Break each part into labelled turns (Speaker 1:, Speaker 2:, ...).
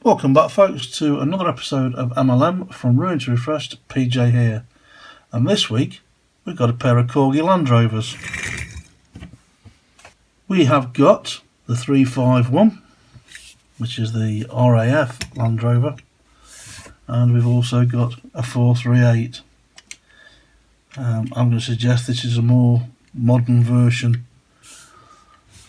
Speaker 1: Welcome back, folks, to another episode of MLM from Ruined to Refreshed. PJ here, and this week we've got a pair of Corgi Land Rovers. We have got the 351, which is the RAF Land Rover, and we've also got a 438. I'm going to suggest this is a more modern version.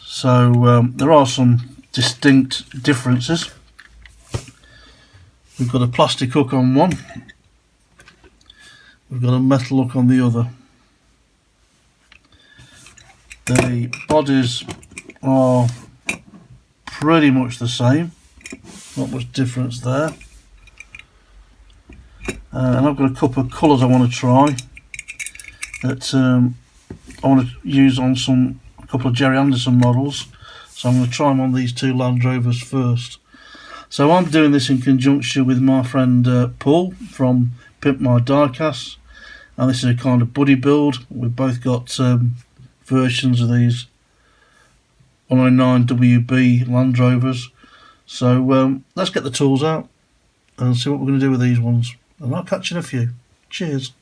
Speaker 1: So there are some distinct differences. We've got a plastic hook on one, we've got a metal hook on the other. The bodies are pretty much the same, not much difference there. And I've got a couple of colours I want to try that I want to use on a couple of Jerry Anderson models. So I'm going to try them on these two Land Rovers first. So I'm doing this in conjunction with my friend Paul from Pimp My Diecast, and this is a kind of buddy build. We've both got versions of these 109 WB Land Rovers. So let's get the tools out and see what we're going to do with these ones. And I'll catch you in a few. Cheers.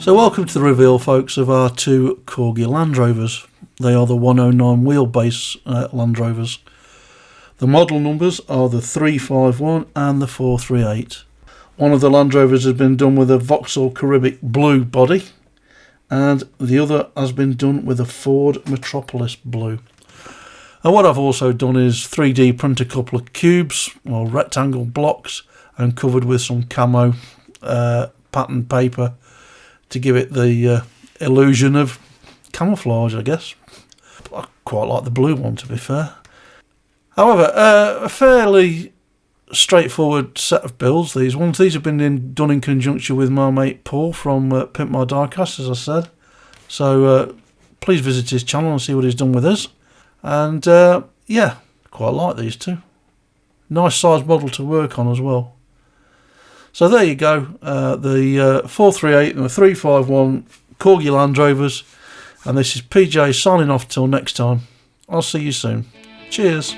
Speaker 1: So welcome to the reveal, folks, of our two Corgi Land Rovers. They are the 109 wheelbase Land Rovers. The model numbers are the 351 and the 438. One of the Land Rovers has been done with a Vauxhall Caribbean blue body, and the other has been done with a Ford Metropolis blue. And what I've also done is 3D print a couple of cubes or rectangle blocks and covered with some camo pattern paper to give it the illusion of camouflage, I guess. I quite like the blue one, to be fair. However, a fairly straightforward set of builds, these ones. These have been done in conjunction with my mate Paul from Pimp My Diecast, as I said. So please visit his channel and see what he's done with us. And yeah, quite like these two. Nice size model to work on as well. So there you go, the 438 and the 351 Corgi Land Rovers, and this is PJ signing off till next time. I'll see you soon. Cheers.